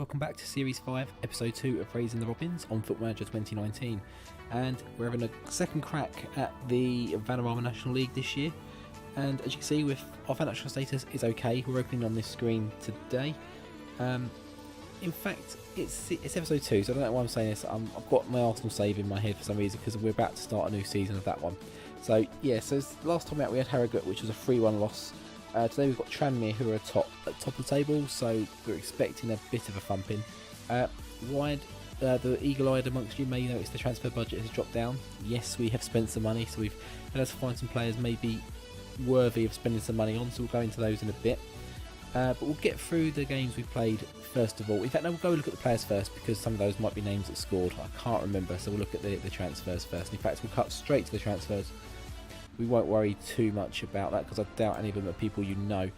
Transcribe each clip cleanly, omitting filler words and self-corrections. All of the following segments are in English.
welcome back to Series 5, Episode 2 of Raising the Robins on Football Manager 2019. And we're having a second crack at the Vanarama National League this year. And as you can see, with our financial status is okay. We're opening on this screen today. In fact, it's Episode 2, so I don't know why I'm saying this. I've got my Arsenal save in my head for some reason because we're about to start a new season of that one. So yeah, so last time out we had Harrogate, which was a 3-1 loss. Today we've got Tranmere, who are at top of the table, so we're expecting a bit of a thumping. The eagle-eyed amongst you may notice the transfer budget has dropped down. Yes, we have spent some money, so we've had to find some players maybe worthy of spending some money on, so we'll go into those in a bit. But we'll get through the games we've played first of all. In fact, no, we'll go look at the players first, because some of those might be names that scored. I can't remember, so we'll look at the transfers first. In fact, we'll cut straight to the transfers. We won't worry too much about that because I doubt any of them are people you know.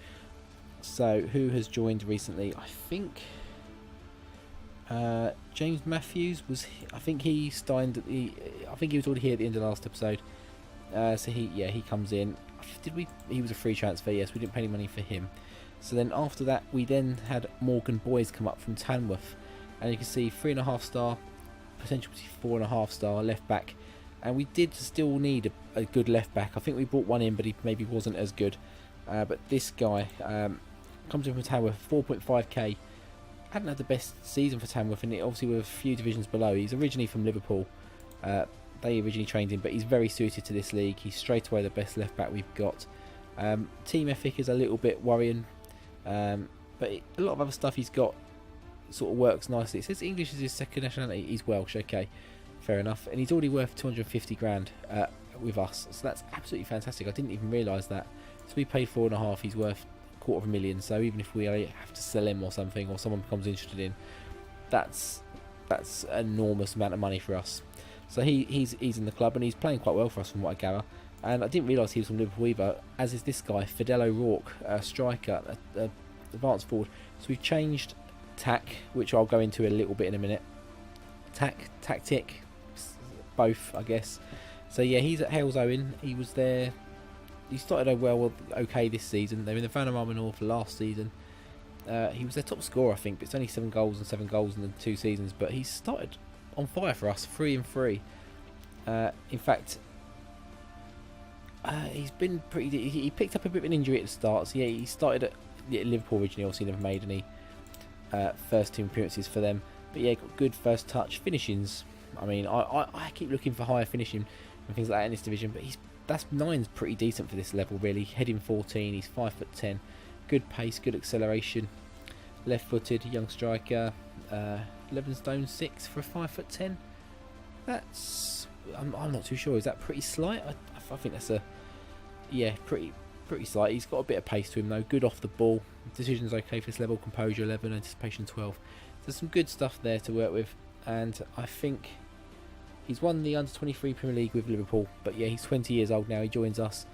So, who has joined recently? I think James Matthews was. I think he signed at the. I think he was already here at the end of the last episode. So he comes in. He was a free transfer. Yes, we didn't pay any money for him. So then after that, we then had Morgan Boys come up from Tamworth, and you can see 3.5 star, potentially 4.5 star left back. And we did still need a good left back. I think we brought one in, but he maybe wasn't as good. But this guy comes in from Tamworth, 4.5k. Hadn't had the best season for Tamworth, and obviously we're a few divisions below. He's originally from Liverpool. They originally trained him, but he's very suited to this league. He's straight away the best left back we've got. Team ethic is a little bit worrying, but a lot of other stuff he's got sort of works nicely. It says English is his second nationality. He's Welsh, okay. Fair enough, and he's already worth 250 grand with us, so that's absolutely fantastic. I didn't even realise that. So we paid 4.5. He's worth $250,000. So even if we have to sell him or something, or someone becomes interested in, that's an enormous amount of money for us. So he's in the club and he's playing quite well for us from what I gather. And I didn't realise he was from Liverpool either, as is this guy, Fidel O'Rourke, a striker, advanced forward. So we've changed tack, which I'll go into a little bit in a minute. Tactic. Both, I guess. So yeah, he's at Hales Owen. He was there. He started okay this season. They were in the Vanarama North last season. He was their top scorer, I think, but it's only 7 goals in the 2 seasons. But he started on fire for us, 3-3. In fact, he's been pretty. He picked up a bit of an injury at the start. So yeah, he started at Liverpool originally. Obviously, never made any first team appearances for them. But yeah, got good first touch finishings. I mean, I keep looking for higher finishing and things like that in this division, but that's 9's pretty decent for this level, really. Heading 14, he's 5'10", good pace, good acceleration, left-footed, young striker, 11 stone 6 for a 5'10". That's I'm not too sure. Is that pretty slight? I think that's pretty slight. He's got a bit of pace to him though. Good off the ball. Decisions okay for this level. Composure 11, anticipation 12. There's some good stuff there to work with, and I think. He's won the Under-23 Premier League with Liverpool, but yeah, he's 20 years old now. He joins us.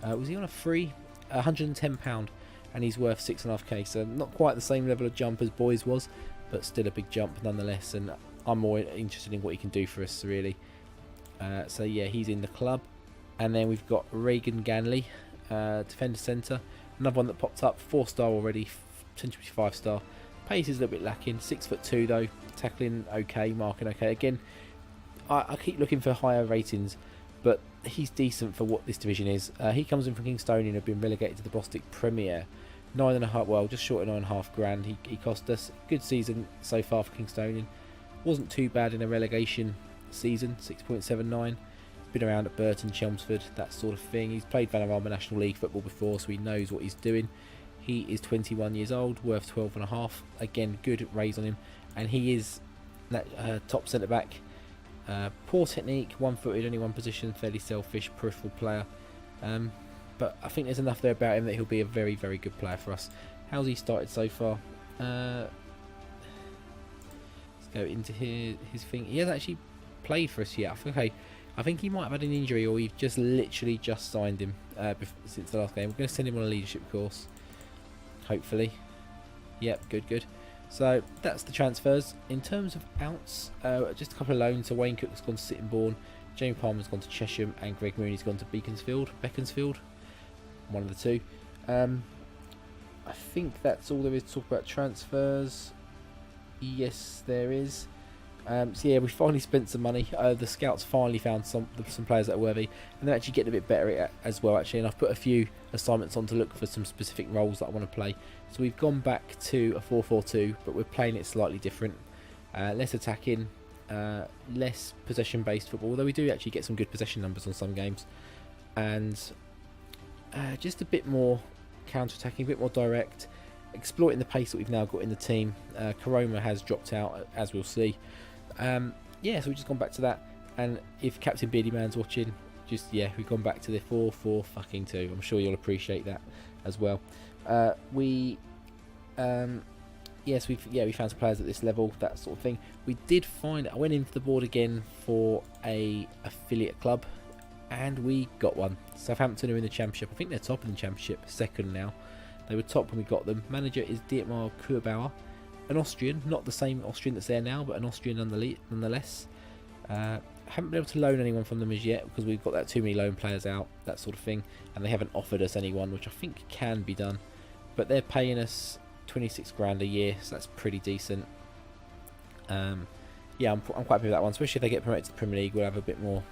Was he on a free? £110, and he's worth 6.5k. So not quite the same level of jump as Boys was, but still a big jump nonetheless. And I'm more interested in what he can do for us, really. So yeah, he's in the club. And then we've got Reagan Ganley, defender centre. Another one that popped up, 4-star already, potentially 5-star. Pace is a little bit lacking, 6'2" though. Tackling okay, marking okay. Again. I keep looking for higher ratings, but he's decent for what this division is. He comes in from Kingstonian and have been relegated to the Bostik Premier. 9.5, well, just short of 9.5 grand. He cost us. Good season so far for Kingstonian. Wasn't too bad in a relegation season, 6.79. Been around at Burton, Chelmsford, that sort of thing. He's played Vanarama National League football before, so he knows what he's doing. He is 21 years old, worth 12.5. Again, good raise on him, and he is that top centre back. Poor technique, one-footed, only one position, fairly selfish, peripheral player. But I think there's enough there about him that he'll be a very, very good player for us. How's he started so far? Let's go into his thing. He hasn't actually played for us yet. Okay, I think he might have had an injury, or we've just literally just signed him since the last game. We're going to send him on a leadership course, hopefully. Yep, good. So that's the transfers. In terms of outs, just a couple of loans. So Wayne Cook's gone to Sittingbourne, Jamie Palmer's gone to Chesham, and Greg Mooney's gone to Beaconsfield, one of the two. I think that's all there is to talk about transfers. Yes, there is. So yeah, we finally spent some money. The scouts finally found some players that are worthy, and they're actually getting a bit better as well. Actually, and I've put a few assignments on to look for some specific roles that I want to play. So we've gone back to a 4-4-2, but we're playing it slightly different. Less attacking, less possession-based football. Although we do actually get some good possession numbers on some games, and just a bit more counter-attacking, a bit more direct, exploiting the pace that we've now got in the team. Karoma has dropped out, as we'll see. Yeah, so we've just gone back to that. And if Captain Beardy Man's watching, we've gone back to the 4-4-2. I'm sure you'll appreciate that as well. We found some players at this level, that sort of thing. We did find, I went into the board again for a affiliate club, and we got one. Southampton are in the Championship. I think they're top in the Championship, second now. They were top when we got them. Manager is Dietmar Kurbauer, an Austrian, not the same Austrian that's there now, but an Austrian nonetheless. Haven't been able to loan anyone from them as yet, because we've got that too many loan players out, that sort of thing, and they haven't offered us anyone, which I think can be done. But they're paying us 26 grand a year, so that's pretty decent. I'm quite happy with that one, especially if they get promoted to the Premier League. We'll have a bit more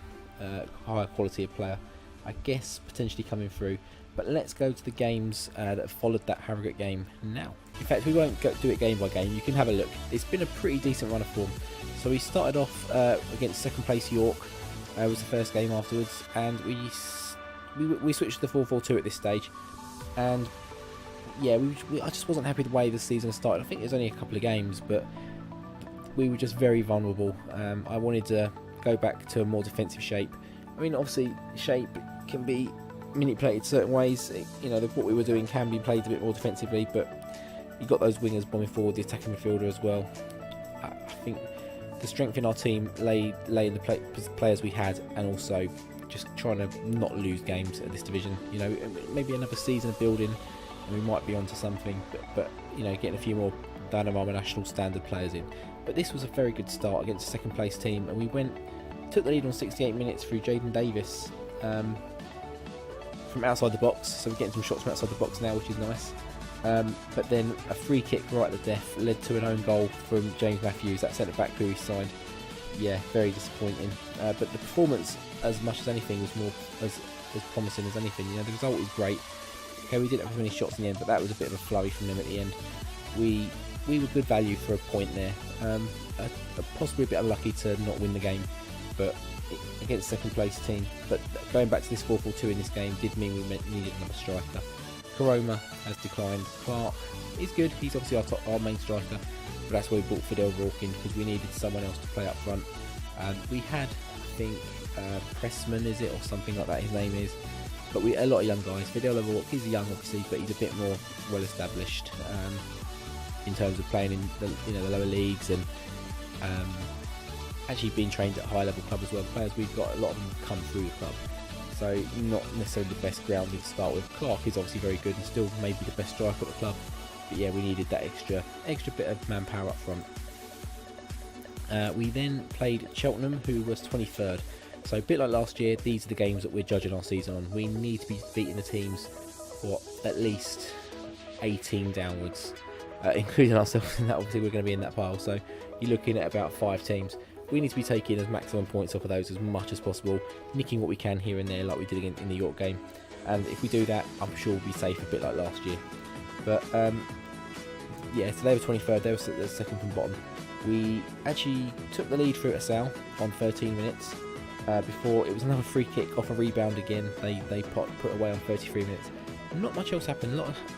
higher quality of player, I guess, potentially coming through. But let's go to the games that have followed that Harrogate game now. In fact, we won't do it game by game. You can have a look. It's been a pretty decent run of form. So we started off against second place York. Was the first game afterwards, and we switched to the 4-4-2 at this stage. And yeah, I just wasn't happy with the way the season started. I think it was only a couple of games, but we were just very vulnerable. I wanted to go back to a more defensive shape. I mean, obviously, shape can be manipulated certain ways. What we were doing can be played a bit more defensively, but you got those wingers bombing forward, the attacking midfielder as well. I think the strength in our team lay in the players we had, and also just trying to not lose games at this division. Maybe another season of building, and we might be onto something. But getting a few more Vanarama national standard players in. But this was a very good start against a second place team, and we took the lead on 68 minutes through Jaden Davis. From outside the box, so we're getting some shots from outside the box now, which is nice. But then a free kick right at the death led to an own goal from James Matthews, that centre back who we signed. Yeah, very disappointing. But the performance, as much as anything, was more as promising as anything. The result was great. Okay, we didn't have as many shots in the end, but that was a bit of a flurry from them at the end. We were good value for a point there. Possibly a bit unlucky to not win the game, but against second place team. But going back to this 4-4-2 in this game did mean we needed another striker. Karoma has declined. Clark is good, he's obviously our main striker, but that's why we brought Fidel Rourke in, because we needed someone else to play up front. We had, I think, Pressman, is it, or something like that his name is, but a lot of young guys. Fidel Rourke, he's young obviously, but he's a bit more well established in terms of playing in the lower leagues, and actually being trained at a high level club as well. The players we've got, a lot of them come through the club, so not necessarily the best grounding to start with. Clark is obviously very good and still maybe the best striker at the club, but yeah, we needed that extra bit of manpower up front. We then played Cheltenham, who was 23rd. So a bit like last year, these are the games that we're judging our season on. We need to be beating the teams for at least 18 downwards, including ourselves in that. Obviously we're going to be in that pile, so you're looking at about 5 teams. We need to be taking as maximum points off of those as much as possible, nicking what we can here and there like we did in the York game. And if we do that, I'm sure we'll be safe, a bit like last year. But yeah, so they were 23rd, they were the second from bottom. We actually took the lead through at Sal on 13 minutes. Before it was another free kick off a rebound again. They put away on 33 minutes. Not much else happened. A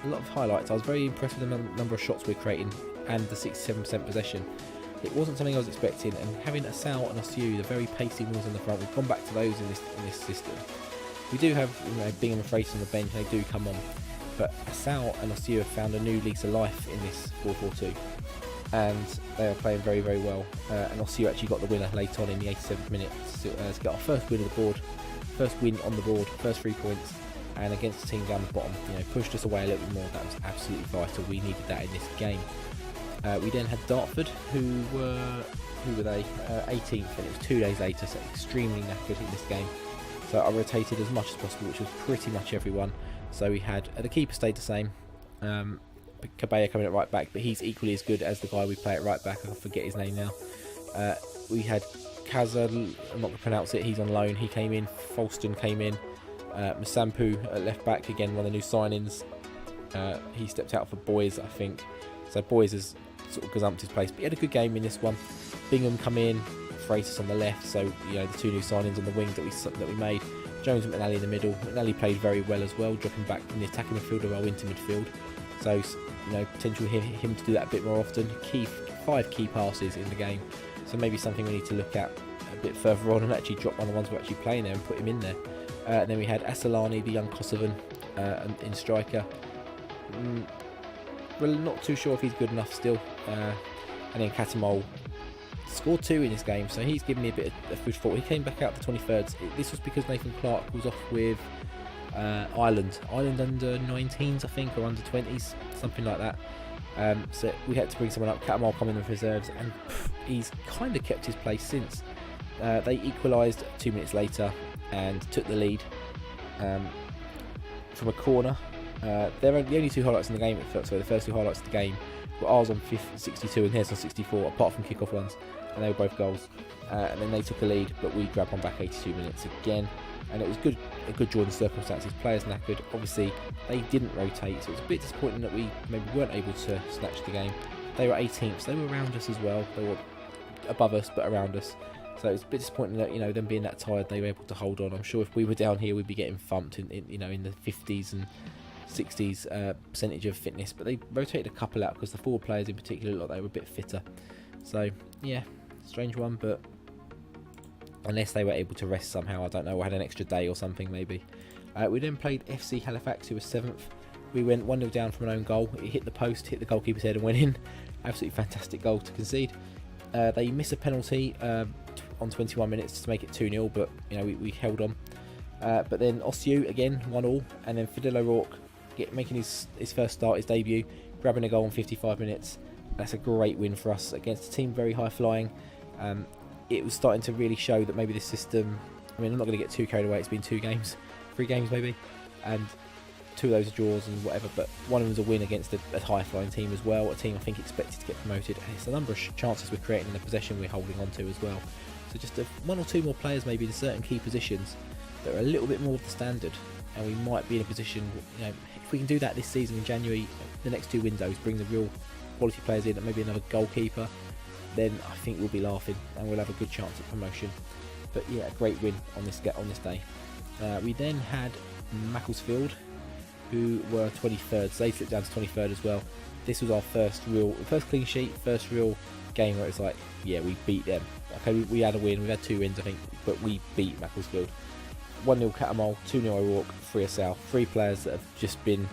lot of highlights. I was very impressed with the number of shots we're creating and the 67% possession. It wasn't something I was expecting, and having Asal and Osu, the very pacey wingers on the front, we've gone back to those in this system. We do have Bingham and Fraser on the bench, they do come on, but Asal and Osu have found a new lease of life in this 4-4-2, and they are playing very, very well. And Osu actually got the winner late on in the 87th minute to get our first win on the board, first 3 points, and against a team down the bottom, pushed us away a little bit more. That was absolutely vital. We needed that in this game. We then had Dartford, who were they? 18th, and it was 2 days later, so extremely knackered in this game. So I rotated as much as possible, which was pretty much everyone. So we had the keeper stayed the same. Cabella coming at right back, but he's equally as good as the guy we play at right back. I forget his name now. We had Kazal, I'm not going to pronounce it, he's on loan. He came in. Falston came in. Masampu at left back, again, one of the new signings. He stepped out for Boys, I think. So Boys has sort of gazumped his place, but he had a good game in this one. Bingham come in, Freitas on the left, so the two new signings on the wings that we made. Jones and McNally in the middle. McNally played very well as well, dropping back from the attacking midfielder role into midfield. So potential him to do that a bit more often. 5 key passes in the game, so maybe something we need to look at a bit further on and actually drop one of the ones we're actually playing there and put him in there. And then we had Asalani, the young Kosovan, in striker. We're not too sure if he's good enough still. And then Katamol scored 2 in this game, so he's given me a bit of food for thought. He came back out the 23rd. This was because Nathan Clark was off with Ireland under 19s, I think, or under 20s, something like that. So we had to bring someone up. Katamol coming in with reserves, and he's kind of kept his place since. They equalised 2 minutes later and took the lead from a corner. They're the only 2 highlights in the game. So the first 2 highlights of the game were ours on 62 and theirs on 64, apart from kick-off ones, and they were both goals. And then they took a lead, but we grabbed one back 82 minutes again, and it was a good draw in the circumstances. Players knackered. Obviously, they didn't rotate, so it was a bit disappointing that we maybe weren't able to snatch the game. They were 18th, so they were around us as well. They were above us, but around us. So it's a bit disappointing that them being that tired, they were able to hold on. I'm sure if we were down here, we'd be getting thumped in the 50s and 60s percentage of fitness. But they rotated a couple out because the 4 players in particular looked like they were a bit fitter. So yeah, strange one, but unless they were able to rest somehow, I don't know, or had an extra day or something maybe. We then played FC Halifax, who was 7th. We went 1-0 down from an own goal. It hit the post, hit the goalkeeper's head and went in. Absolutely fantastic goal to concede. They missed a penalty on 21 minutes to make it 2-0, but we held on. But then Osiu again 1-1, and then Fidel O'Rourke making his first start, his debut, grabbing a goal in 55 minutes. That's a great win for us against a team very high flying. It was starting to really show that maybe this system, I'm not going to get too carried away, it's been 3 games maybe, and 2 of those are draws and whatever, but one of them was a win against a high flying team as well, a team I think expected to get promoted, and it's a number of chances we're creating in the possession we're holding on to as well. So just 1 or 2 more players maybe in certain key positions that are a little bit more of the standard, and we might be in a position, if we can do that this season in January, the next 2 windows, bring the real quality players in and maybe another goalkeeper, then I think we'll be laughing and we'll have a good chance at promotion. But yeah, a great win on this day. We then had Macclesfield, who were 23rd, so they slipped down to 23rd as well. This was our first clean sheet, first real game where it's like, yeah, we beat them. Okay, we had a win, we had 2 wins I think, but we beat Macclesfield. 1-0 Catamol, 2-0 O'Rourke, 3 Asal, 3 players that have just been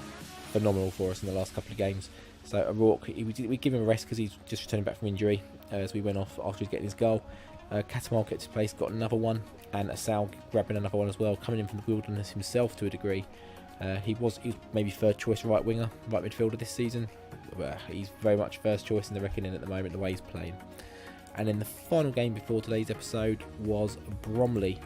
phenomenal for us in the last couple of games. So O'Rourke, we give him a rest because he's just returning back from injury as we went off after he's getting his goal. Catamol kept his place, got another one, and Asal grabbing another one as well, coming in from the wilderness himself to a degree. He was maybe 3rd choice right midfielder this season. He's very much first choice in the reckoning at the moment, the way he's playing. And then the final game before today's episode was Bromley.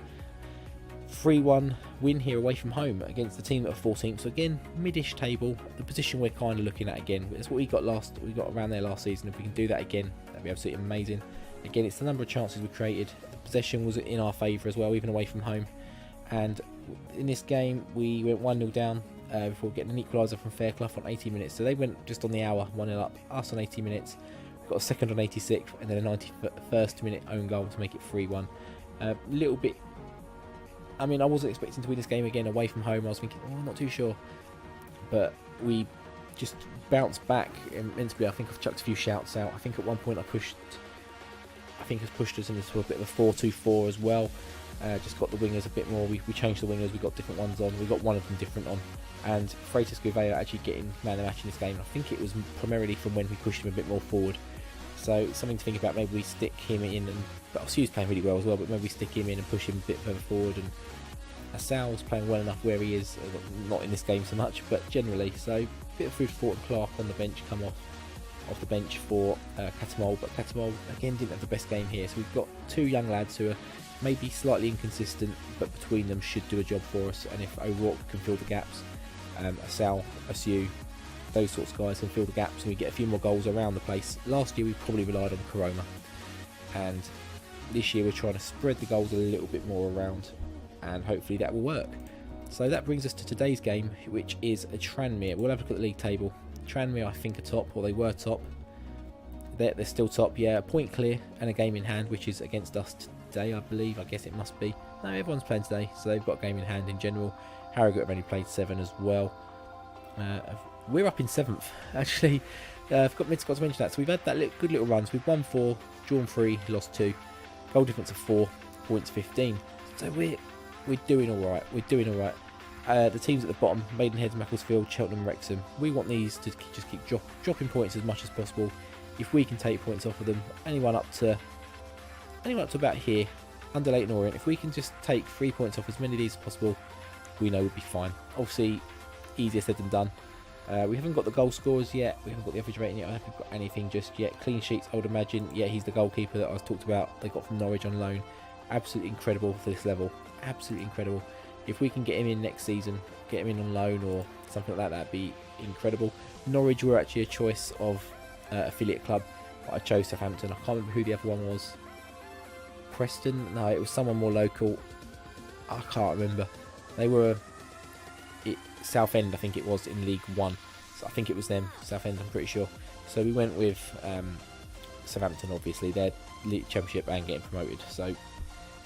3-1 win here away from home against the team that are 14th. So again, mid-ish table, the position we're kind of looking at again. It's what we got around there last season. If we can do that again, that'd be absolutely amazing. Again, it's the number of chances we created. The possession was in our favour as well, even away from home. And in this game, we went 1-0 down before getting an equaliser from Fairclough on 80 minutes. So they went just on the hour, 1-0 up. Us on 80 minutes, got a second on 86th, and then a 91st minute own goal to make it 3-1. A little bit. I wasn't expecting to win this game again away from home. I was thinking, I'm not too sure. But we just bounced back immensely. I think I've chucked a few shouts out. I think at one point it's pushed us into a bit of a 4-2-4 as well. Just got the wingers a bit more. We changed the wingers. We got different ones on. We got one of them different on. And Freitas Gouveia actually getting man of the match in this game. I think it was primarily from when we pushed him a bit more forward. So something to think about. Maybe we stick him in, but Sioux playing really well as well. But maybe we stick him in and push him a bit further forward. And Asal's playing well enough where he is. Not in this game so much, but generally. So a bit of food for thought. And Clark on the bench, come off the bench for Catamol. But Catamol again didn't have the best game here. So we've got 2 young lads who are maybe slightly inconsistent, but between them should do a job for us. And if O'Rourke can fill the gaps, Asal, Sioux, those sorts of guys can fill the gaps and we get a few more goals around the place. Last year we probably relied on Corona, and this year we're trying to spread the goals a little bit more around, and hopefully that will work. So that brings us to today's game, which is a Tranmere. We'll have a look at the league table. Tranmere, I think, are top, or they were top. They're still top, yeah. A point clear and a game in hand, which is against us today, I believe. I guess it must be. No, everyone's playing today, so they've got a game in hand in general. Harrogate have only played 7 as well. We're up in 7th, actually. I've got to mention that. So we've had that good little runs. We've won 4, drawn 3, lost 2. Goal difference of 4, points 15. So we're doing all right. We're doing all right. The teams at the bottom: Maidenhead, Macclesfield, Cheltenham, Wrexham. We want these to just keep dropping points as much as possible. If we can take points off of them, anyone up to about here, under Leighton Orient, if we can just take 3 points off as many of these as possible, we know we'll be fine. Obviously, easier said than done. We haven't got the goal scorers yet. We haven't got the average rating yet. I haven't got anything just yet. Clean sheets, I would imagine. Yeah, he's the goalkeeper that I was talked about. They got from Norwich on loan. Absolutely incredible for this level. Absolutely incredible. If we can get him in next season, get him in on loan or something like that, that'd be incredible. Norwich were actually a choice of affiliate club, but I chose Southampton. I can't remember who the other one was. Preston? No, it was someone more local. I can't remember. They were Southend, I think it was, in League 1. So I think it was them, Southend, I'm pretty sure. So we went with Southampton, obviously. They're League Championship and getting promoted. So,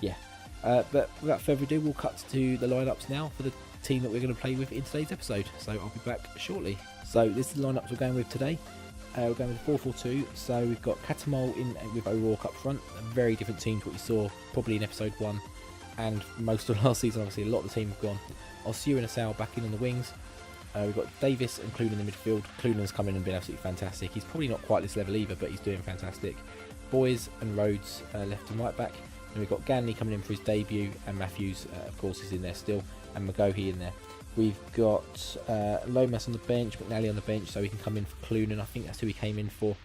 yeah. But without further ado, we'll cut to the lineups now for the team that we're going to play with in today's episode. So I'll be back shortly. So this is the lineups we're going with today. We're going with 4-4-2. So we've got Catamol in with O'Rourke up front. A very different team to what you saw probably in episode 1 and most of last season. Obviously, a lot of the team have gone. Osue and Asal back in on the wings. We've got Davis and Clunan in the midfield. Clunan's come in and been absolutely fantastic. He's probably not quite this level either, but he's doing fantastic. Boys and Rhodes left and right back. And we've got Ganley coming in for his debut, and Matthews, of course, is in there still, and McGohey in there. We've got Lomas on the bench, McNally on the bench, so he can come in for Clunan. I think that's who he came in for,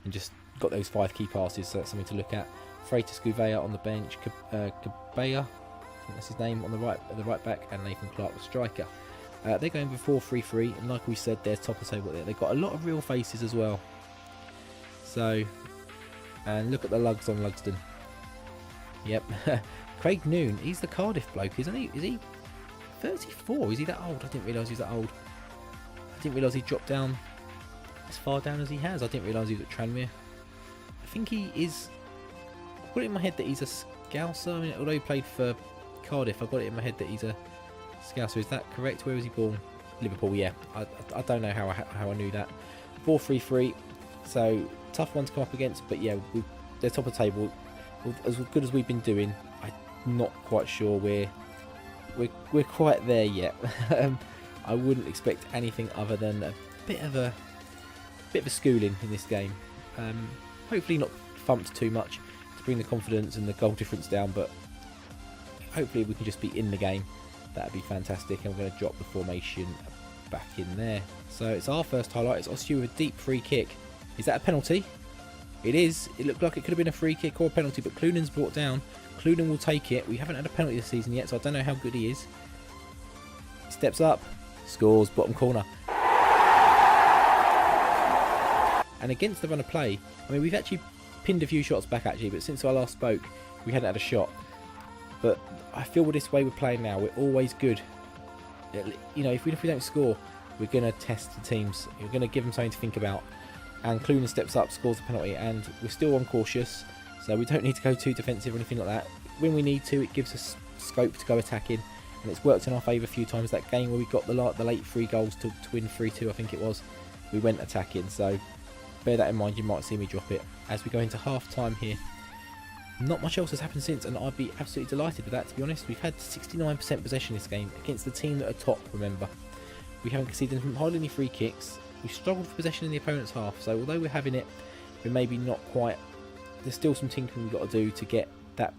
and just got those 5 key passes, so that's something to look at. Freitas Gouveia on the bench, Cabea, I think that's his name, on the right back, and Nathan Clark, the striker. They're going for 4-3-3, and like we said, they're top of the table there. They've got a lot of real faces as well. So, and look at the lugs on Lugsden. Yep, Craig Noon, he's the Cardiff bloke, isn't he? Is he 34? Is he that old? I didn't realise he was that old. I didn't realise he dropped down as far down as he has. I didn't realise he was at Tranmere. I think he is. I put it in my head that he's a Scouser. I mean, although he played for Cardiff, I got it in my head that he's a Scouser. Is that correct? Where was he born? Liverpool, yeah. I don't know how I knew that. 4-3-3. So tough one to come up against, but yeah, they're top of the table. As good as we've been doing, I'm not quite sure we're quite there yet. I wouldn't expect anything other than a bit of a schooling in this game. Hopefully not thumped too much to bring the confidence and the goal difference down, but hopefully we can just be in the game. That'd be fantastic. And we're going to drop the formation back in there. So it's our first highlight. It's Osue with a deep free kick. Is that a penalty? It is. It looked like it could have been a free kick or a penalty, but Clunan's brought down. Clunan will take it. We haven't had a penalty this season yet, so I don't know how good he is. Steps up, scores, bottom corner. And against the run of play, I mean, we've actually pinned a few shots back actually, but since I last spoke, we hadn't had a shot. But I feel with this way we're playing now, we're always good. You know, if we don't score, we're going to test the teams. We're going to give them something to think about. And Clunan steps up, scores the penalty, and we're still on cautious, so we don't need to go too defensive or anything like that. When we need to, it gives us scope to go attacking, and it's worked in our favour a few times. That game where we got the late 3 goals to win 3-2, I think it was, we went attacking, so bear that in mind. You might see me drop it as we go into half time here. Not much else has happened since, and I'd be absolutely delighted with that, to be honest. We've had 69% possession this game against the team that are top, remember. We haven't conceded hardly any free kicks. We've struggled for possession in the opponent's half, so although we're having it, we're maybe not quite. There's still some tinkering we've got to do to get that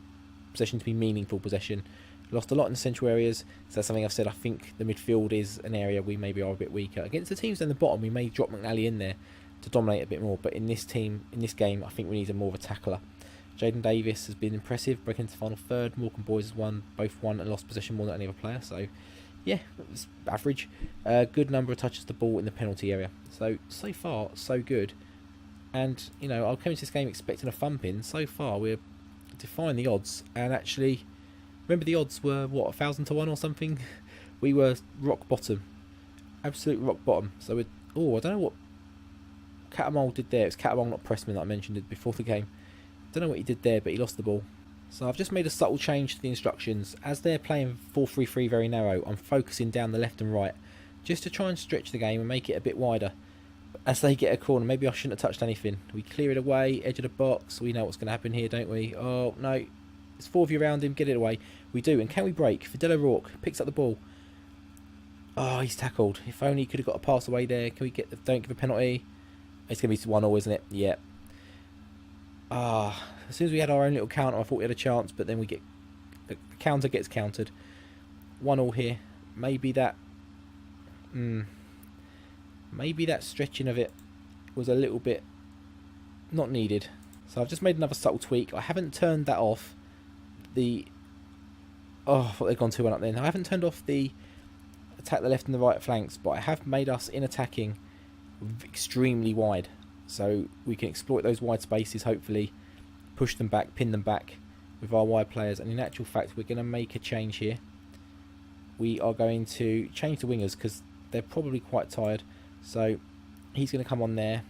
possession to be meaningful possession. Lost a lot in the central areas, so that's something I've said. I think the midfield is an area we maybe are a bit weaker. Against the teams down the bottom, we may drop McNally in there to dominate a bit more, but in this team, in this game, I think we need more of a tackler. Jaden Davis has been impressive, breaking into the final third. Morecambe boys has both won and lost possession more than any other player, so yeah, it's average. Good number of touches the ball in the penalty area. So far, so good. And, you know, I came into this game expecting a thumping. So far, we're defying the odds. And actually, remember the odds were, what, 1,000 to 1 or something? We were rock bottom. Absolute rock bottom. So, I don't know what Catamol did there. It's Catamol, not Pressman, that I mentioned it before the game. Don't know what he did there, but he lost the ball. So I've just made a subtle change to the instructions. As they're playing 4-3-3 very narrow, I'm focusing down the left and right, just to try and stretch the game and make it a bit wider. As they get a corner, maybe I shouldn't have touched anything. We clear it away, edge of the box. We know what's going to happen here, don't we? Oh, no. There's 4 of you around him. Get it away. We do. And can we break? Fidel O'Rourke picks up the ball. Oh, he's tackled. If only he could have got a pass away there. Can we get the... Don't give a penalty. It's going to be 1-1, isn't it? Yeah. As soon as we had our own little counter, I thought we had a chance, but then we get... The counter gets countered. 1-1 here. Maybe that... Maybe that stretching of it was a little bit not needed. So I've just made another subtle tweak. I haven't turned that off. I thought they'd gone 2-1 up then. I haven't turned off the attack the left and the right flanks, but I have made us in attacking extremely wide. So we can exploit those wide spaces, hopefully push them back, pin them back with our wide players. And in actual fact, we're going to make a change here. We are going to change the wingers because they're probably quite tired. So he's going to come on there.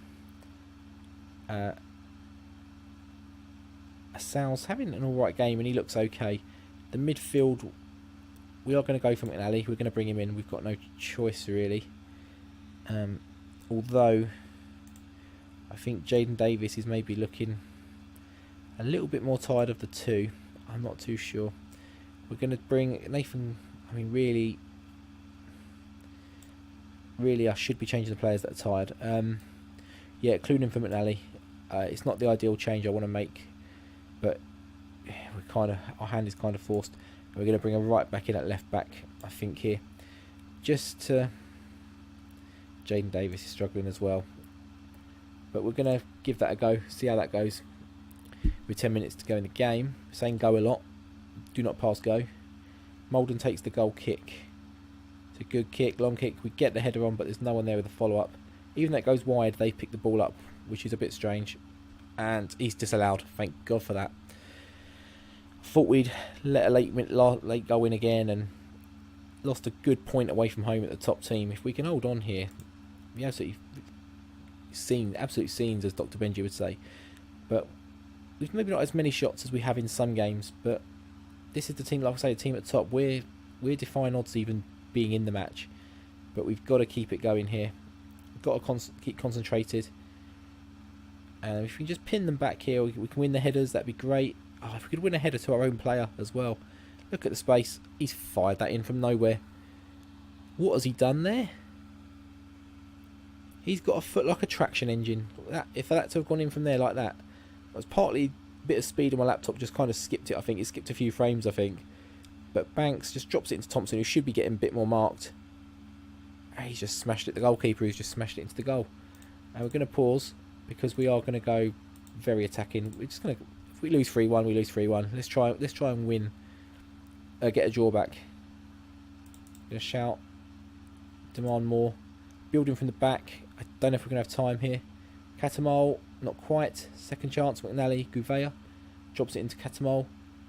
Sal's having an alright game and he looks okay. The midfield, we are going to go for McNally. We're going to bring him in. We've got no choice really. Although I think Jaden Davis is maybe looking a little bit more tired of the two. I'm not too sure. We're going to bring Nathan. I mean, really, I should be changing the players that are tired. Yeah, Clunin for McNally. It's not the ideal change I want to make, but our hand is kind of forced. We're going to bring a right back in at left back, I think here, just to. Jaden Davis is struggling as well, but we're going to give that a go, see how that goes. With 10 minutes to go in the game, saying go a lot, do not pass go. Molden takes the goal kick. It's a good kick, long kick. We get the header on, but there's no one there with a follow up. Even though it goes wide, they pick the ball up, which is a bit strange. And he's disallowed. Thank God for that. Thought we'd let a late goal in again and lost a good point away from home at the top team. If we can hold on here, we absolute scenes, as Dr. Benji would say. But we've maybe not as many shots as we have in some games. But this is the team, like I say, the team at the top. We're defying odds even being in the match. But we've got to keep it going here. We've got to keep concentrated. And if we can just pin them back here, we can win the headers, that'd be great. Oh, if we could win a header to our own player as well. Look at the space. He's fired that in from nowhere. What has he done there? He's got a foot like a traction engine. If that to have gone in from there like that. It was partly a bit of speed on my laptop, just kind of skipped it, I think. It skipped a few frames, I think. But Banks just drops it into Thompson, who should be getting a bit more marked. And he's just smashed it. The goalkeeper who's just smashed it into the goal. And we're going to pause, because we are going to go very attacking. We're just going to... If we lose 3-1, we lose 3-1. Let's try and win. Get a draw back. Going to shout. Demand more. Building from the back. I don't know if we're going to have time here. Catamol, not quite. Second chance. McNally, Gouveia. Drops it into Catamol.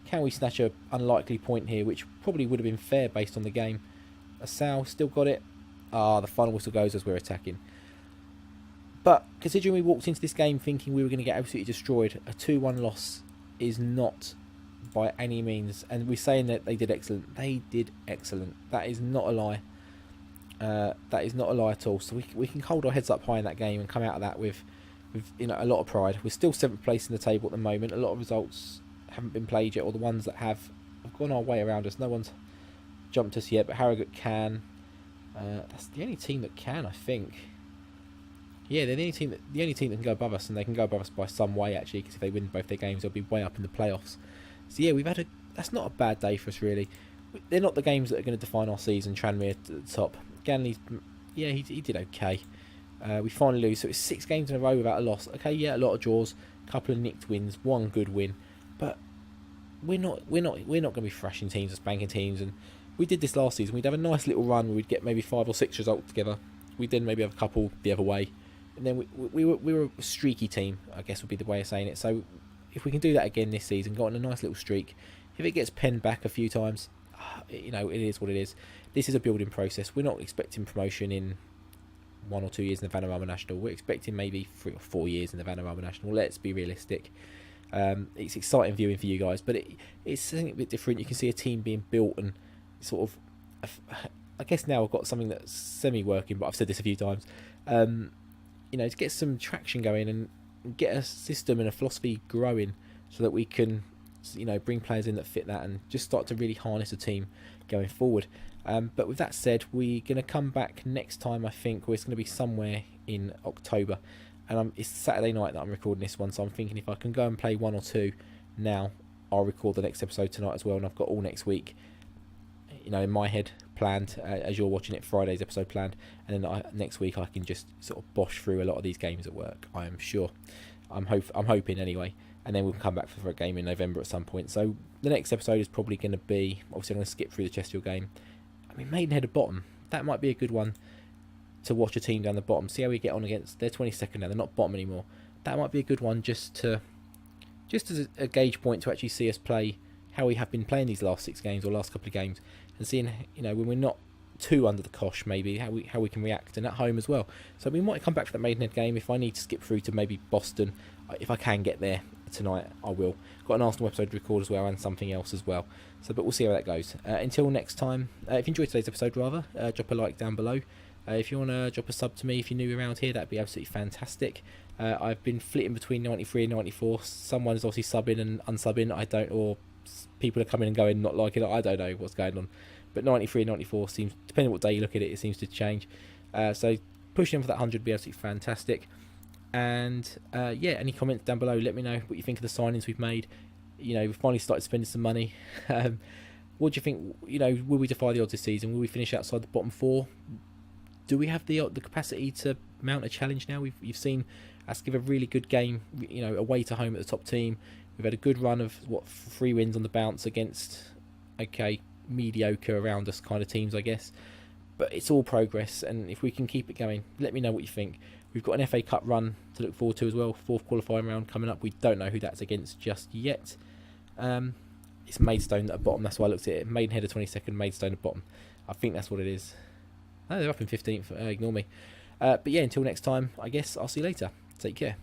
Can we snatch a unlikely point here, which probably would have been fair based on the game. Asal still got it. The final whistle goes as we're attacking. But considering we walked into this game thinking we were going to get absolutely destroyed, a 2-1 loss is not by any means. And we're saying that they did excellent. They did excellent. That is not a lie. That is not a lie at all. So we can hold our heads up high in that game and come out of that with a lot of pride. We're still 7th place in the table at the moment. A lot of results haven't been played yet, or the ones that have gone our way around us. No one's jumped us yet, but Harrogate can. That's the only team that can, I think. Yeah, they're the only team that can go above us, and they can go above us by some way actually, because if they win both their games, they'll be way up in the playoffs. So yeah, that's not a bad day for us really. They're not the games that are going to define our season. Tranmere at the top. Ganley's, yeah, he did okay. We finally lose, so it's 6 games in a row without a loss. Okay, yeah, a lot of draws, a couple of nicked wins, 1 good win, but we're not going to be thrashing teams or spanking teams, and we did this last season. We'd have a nice little run where we'd get maybe 5 or 6 results together. We'd then maybe have a couple the other way, and then we were a streaky team, I guess would be the way of saying it. So if we can do that again this season, go on a nice little streak, if it gets penned back a few times, you know, it is what it is. This is a building process. We're not expecting promotion in 1 or 2 years in the Vanarama National. We're expecting maybe 3 or 4 years in the Vanarama National. Let's be realistic. It's exciting viewing for you guys, but it's something a bit different. You can see a team being built and sort of, I guess now I've got something that's semi-working, but I've said this a few times. You know, to get some traction going and get a system and a philosophy growing so that we can, you know, bring players in that fit that and just start to really harness a team going forward. But with that said, we're going to come back next time, I think, where it's going to be somewhere in October. And it's Saturday night that I'm recording this one, so I'm thinking if I can go and play 1 or 2 now, I'll record the next episode tonight as well, and I've got all next week, you know, in my head planned, as you're watching it, Friday's episode planned, and then next week I can just sort of bosh through a lot of these games at work, I am sure. I'm hoping anyway, and then we'll come back for a game in November at some point. So the next episode is probably going to be, obviously I'm going to skip through the Chesterfield game. I mean, Maidenhead at bottom, that might be a good one to watch a team down the bottom, see how we get on against, they're 22nd now, they're not bottom anymore. That might be a good one just as a gauge point to actually see us play how we have been playing these last 6 games or last couple of games, and seeing, you know, when we're not too under the cosh, maybe how we can react, and at home as well. So we might come back for that Maidenhead game. If I need to skip through to maybe Boston, if I can get there tonight, I will. Got an Arsenal episode to record as well, and something else as well. So, but we'll see how that goes. Until next time, if you enjoyed today's episode, rather, drop a like down below. If you want to drop a sub to me, if you're new around here, that'd be absolutely fantastic. I've been flitting between 93 and 94. Someone is obviously subbing and unsubbing. I don't, or people are coming and going, not liking it. I don't know what's going on. But 93 and 94 seems, depending on what day you look at it, it seems to change. So pushing in for that 100 would be absolutely fantastic. And yeah, any comments down below, let me know what you think of the signings we've made. You know, we've finally started spending some money. What do you think? You know, will we defy the odds this season? Will we finish outside the bottom 4? Do we have the capacity to mount a challenge now? You've seen us give a really good game, you know, away to home at the top team. We've had a good run of 3 wins on the bounce against, okay, mediocre around us kind of teams, I guess. But it's all progress, and if we can keep it going, let me know what you think. We've got an FA Cup run to look forward to as well. 4th qualifying round coming up. We don't know who that's against just yet. It's Maidstone at bottom. That's why I looked at it. Maidenhead at 22nd, Maidstone at bottom. I think that's what it is. Oh, they're up in 15th. Ignore me. But yeah, until next time, I guess I'll see you later. Take care.